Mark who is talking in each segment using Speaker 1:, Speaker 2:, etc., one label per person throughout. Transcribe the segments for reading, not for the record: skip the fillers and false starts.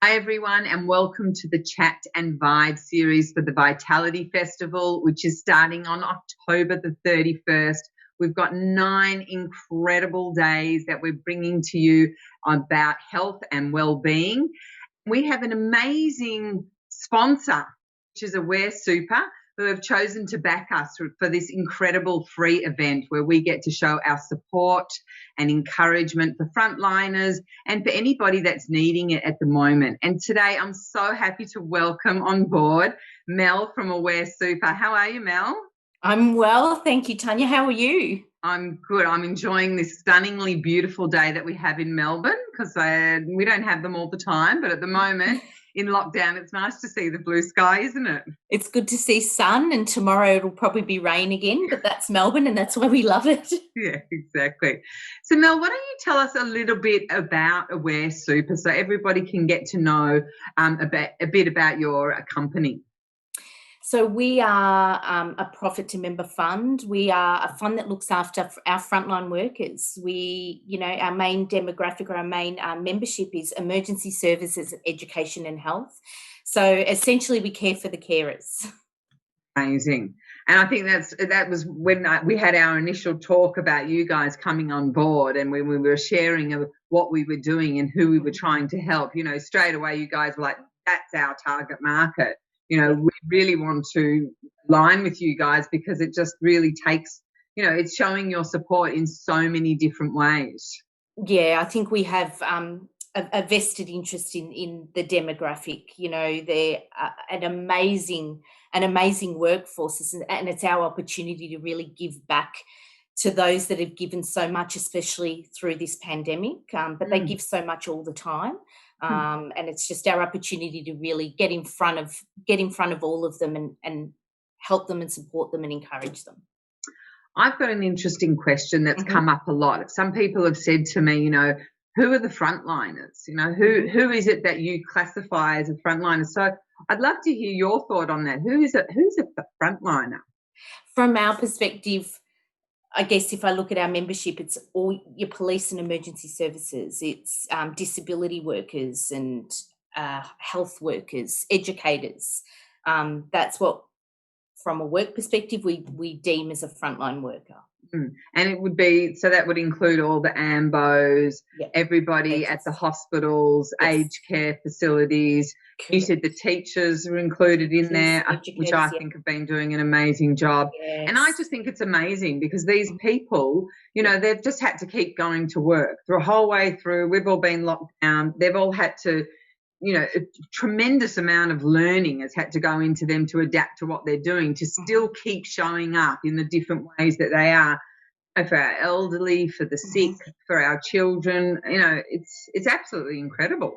Speaker 1: Hi, everyone, and welcome to the Chat and Vibe series for the Vitality Festival, which is starting on October the 31st. We've got 9 incredible days that we're bringing to you about health and well-being. We have an amazing sponsor, which is Aware Super, who have chosen to back us for this incredible free event where we get to show our support and encouragement for frontliners and for anybody that's needing it at the moment. And today I'm so happy to welcome on board Mel from Aware Super. How are you, Mel?
Speaker 2: I'm well, thank you, Tanya. How are you?
Speaker 1: I'm good. I'm enjoying this stunningly beautiful day that we have in Melbourne because we don't have them all the time, but at the moment in lockdown, it's nice to see the blue sky, isn't it?
Speaker 2: It's good to see sun, and tomorrow it'll probably be rain again, but that's Melbourne and that's why we love it.
Speaker 1: Yeah, exactly. So Mel, why don't you tell us a little bit about Aware Super so everybody can get to know a bit about your company?
Speaker 2: So we are a profit to member fund. We are a fund that looks after our frontline workers. Our main demographic or our main membership is emergency services, education and health. So essentially we care for the carers.
Speaker 1: Amazing. And I think that was when we had our initial talk about you guys coming on board, and when we were sharing of what we were doing and who we were trying to help, straight away you guys were like, that's our target market. We really want to align with you guys because it just really takes, it's showing your support in so many different ways.
Speaker 2: Yeah, I think we have a vested interest in the demographic. They're an amazing workforce, and it's our opportunity to really give back to those that have given so much, especially through this pandemic. But they give so much all the time. And it's just our opportunity to really get in front of all of them and help them and support them and encourage them.
Speaker 1: I've got an interesting question that's come up a lot. Some people have said to me, who are the frontliners? Who is it that you classify as a frontliner? So I'd love to hear your thought on that. Who's a frontliner?
Speaker 2: From our perspective, I guess if I look at our membership, it's all your police and emergency services. It's disability workers and health workers, educators. That's what, from a work perspective, we deem as a frontline worker.
Speaker 1: And it would be, so that would include all the AMBOs, everybody at the hospitals, aged care facilities. Correct. You said the teachers were included in there, which I think have been doing an amazing job. Yes. And I just think it's amazing because these people, they've just had to keep going to work the whole way through. We've all been locked down. They've all had to, a tremendous amount of learning has had to go into them to adapt to what they're doing, to still keep showing up in the different ways that they are, for our elderly, for the sick, for our children. It's absolutely incredible.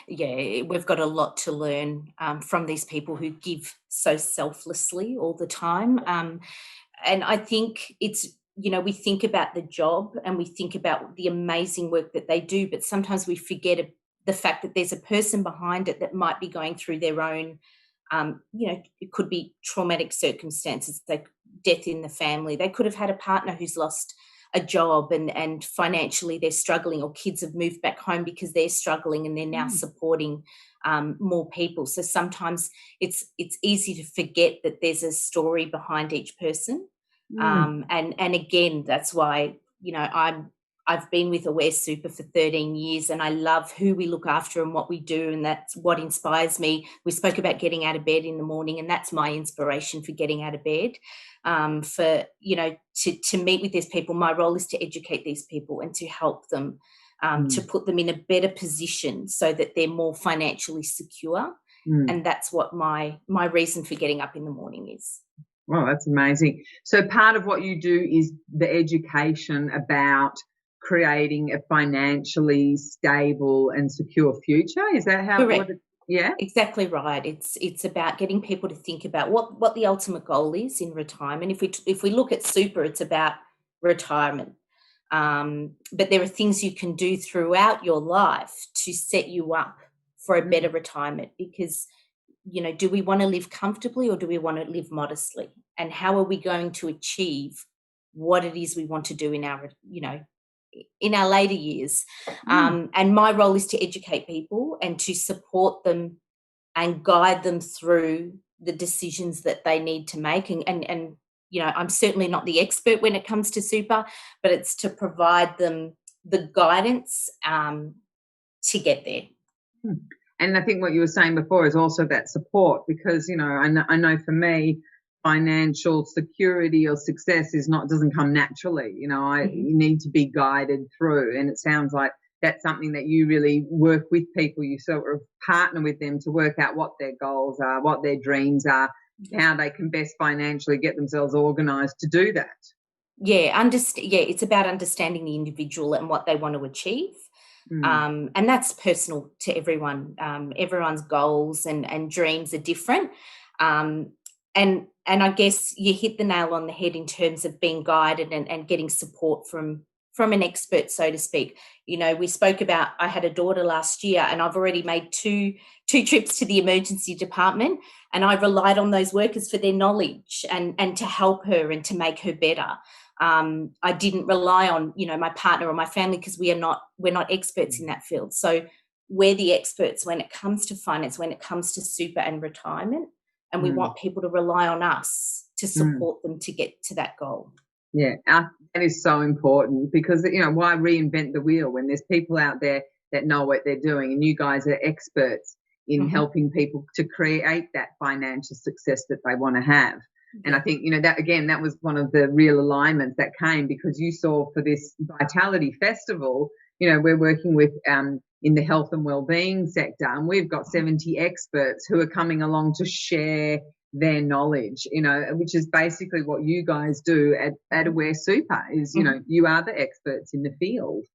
Speaker 2: Yeah, we've got a lot to learn from these people who give so selflessly all the time. And I think it's, we think about the job and we think about the amazing work that they do, but sometimes we forget the fact that there's a person behind it that might be going through their own, it could be traumatic circumstances, like death in the family. They could have had a partner who's lost a job and financially they're struggling, or kids have moved back home because they're struggling and they're now supporting more people. So sometimes it's easy to forget that there's a story behind each person. And again, that's why, I've been with Aware Super for 13 years and I love who we look after and what we do, and that's what inspires me. We spoke about getting out of bed in the morning, and that's my inspiration for getting out of bed, to meet with these people. My role is to educate these people and to help them, to put them in a better position so that they're more financially secure. And that's what my reason for getting up in the morning is.
Speaker 1: Well, that's amazing. So part of what you do is the education about creating a financially stable and secure future. Is that how?
Speaker 2: Correct. Yeah, exactly right. It's about getting people to think about what the ultimate goal is in retirement. If we look at super, it's about retirement. But there are things you can do throughout your life to set you up for a better retirement, because do we want to live comfortably or do we want to live modestly? And how are we going to achieve what it is we want to do in our in our later years. And my role is to educate people and to support them and guide them through the decisions that they need to make. And you know, I'm certainly not the expert when it comes to super, but it's to provide them the guidance to get there.
Speaker 1: And I think what you were saying before is also that support, because, you know, I know for me, financial security or success doesn't come naturally. You know, you need to be guided through, and it sounds like that's something that you really work with people. You sort of partner with them to work out what their goals are, what their dreams are, how they can best financially get themselves organised to do that.
Speaker 2: Yeah, it's about understanding the individual and what they want to achieve. And that's personal to everyone. Everyone's goals and dreams are different. And I guess you hit the nail on the head in terms of being guided and getting support from an expert, so to speak. You know, we spoke about, I had a daughter last year and I've already made two trips to the emergency department, and I relied on those workers for their knowledge and to help her and to make her better. I didn't rely on, you know, my partner or my family, because we're not experts in that field. So we're the experts when it comes to finance, when it comes to super and retirement, and we want people to rely on us to support them to get to that goal.
Speaker 1: Yeah, that is so important, because, you know, why reinvent the wheel when there's people out there that know what they're doing, and you guys are experts in helping people to create that financial success that they want to have. And I think, you know, that again, that was one of the real alignments that came, because you saw for this Vitality Festival, you know, we're working with in the health and wellbeing sector, and we've got 70 experts who are coming along to share their knowledge, you know, which is basically what you guys do at Aware Super is, you know, you are the experts in the field.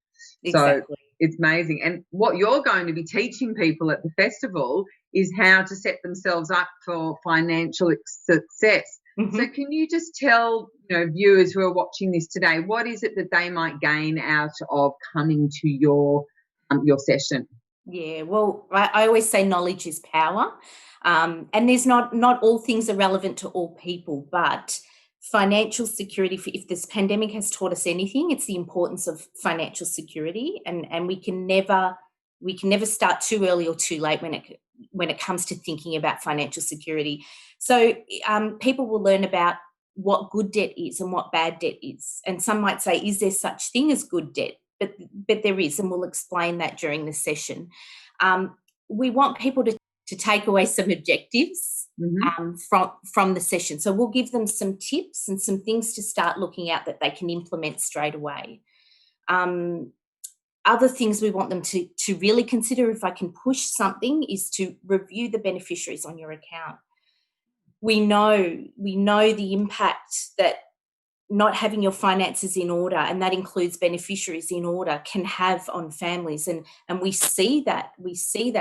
Speaker 2: Exactly.
Speaker 1: So it's amazing. And what you're going to be teaching people at the festival is how to set themselves up for financial success. So can you just tell, you know, viewers who are watching this today, what is it that they might gain out of coming to your session?
Speaker 2: Yeah, well, I always say knowledge is power. And there's not all things are relevant to all people, but financial security, if this pandemic has taught us anything, it's the importance of financial security, and we can never start too early or too late when it comes to thinking about financial security. So people will learn about what good debt is and what bad debt is. And some might say, is there such thing as good debt? But there is, and we'll explain that during the session. We want people to take away some objectives from the session. So we'll give them some tips and some things to start looking at that they can implement straight away. Other things we want them to really consider, if I can push something, is to review the beneficiaries on your account. We know the impact that not having your finances in order, and that includes beneficiaries in order, can have on families. And we see that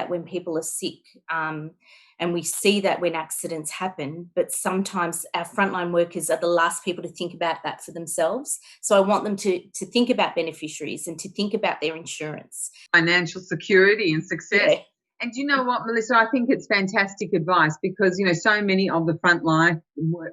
Speaker 2: when people are sick, and we see that when accidents happen, but sometimes our frontline workers are the last people to think about that for themselves. So I want them to think about beneficiaries and to think about their insurance.
Speaker 1: Financial security and success.
Speaker 2: Yeah.
Speaker 1: And you know what, Melissa, I think it's fantastic advice, because, you know, so many of the frontline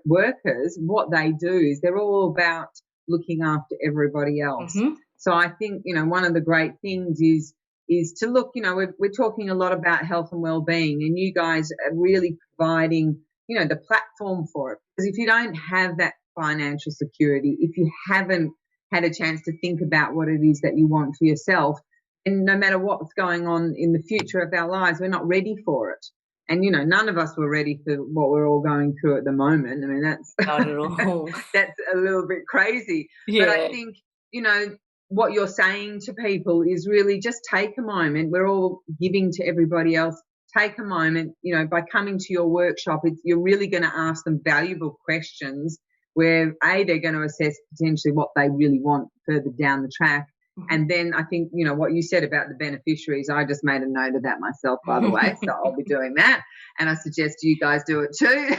Speaker 1: workers, what they do is they're all about looking after everybody else. So I think, you know, one of the great things is to look, you know, we're talking a lot about health and wellbeing, and you guys are really providing, you know, the platform for it. Because if you don't have that financial security, if you haven't had a chance to think about what it is that you want for yourself, and no matter what's going on in the future of our lives, we're not ready for it. And, you know, none of us were ready for what we're all going through at the moment. I mean, that's
Speaker 2: not at all.
Speaker 1: That's a little bit crazy. Yeah. But I think, you know, what you're saying to people is really just take a moment. We're all giving to everybody else. Take a moment, you know, by coming to your workshop, you're really going to ask them valuable questions where, they're going to assess potentially what they really want further down the track. And then I think, you know, what you said about the beneficiaries, I just made a note of that myself, by the way, so I'll be doing that. And I suggest you guys do it too.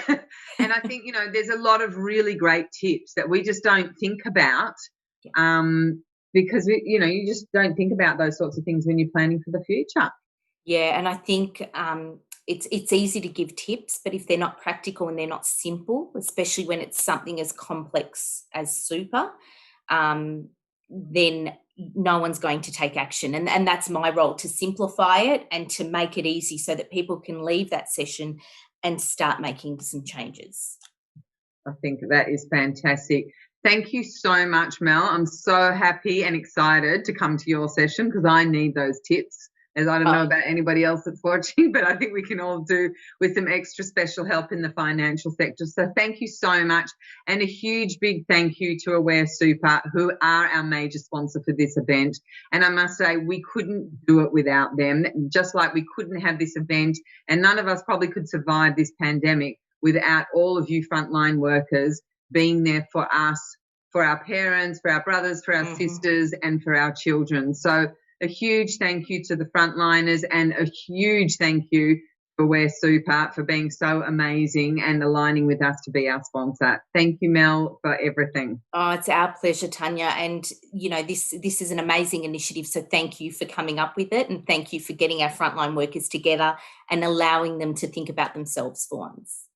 Speaker 1: And I think, you know, there's a lot of really great tips that we just don't think about, because, you know, you just don't think about those sorts of things when you're planning for the future.
Speaker 2: Yeah, and I think it's easy to give tips, but if they're not practical and they're not simple, especially when it's something as complex as super, then no one's going to take action. And that's my role, to simplify it and to make it easy so that people can leave that session and start making some changes.
Speaker 1: I think that is fantastic. Thank you so much, Mel. I'm so happy and excited to come to your session because I need those tips. As I don't know about anybody else that's watching, but I think we can all do with some extra special help in the financial sector. So thank you so much. And a huge big thank you to Aware Super, who are our major sponsor for this event. And I must say, we couldn't do it without them, just like we couldn't have this event. And none of us probably could survive this pandemic without all of you frontline workers being there for us, for our parents, for our brothers, for our sisters, and for our children. So a huge thank you to the frontliners and a huge thank you to Aware Super for being so amazing and aligning with us to be our sponsor. Thank you, Mel, for everything.
Speaker 2: Oh, it's our pleasure, Tanya. And, you know, this is an amazing initiative. So thank you for coming up with it, and thank you for getting our frontline workers together and allowing them to think about themselves for once.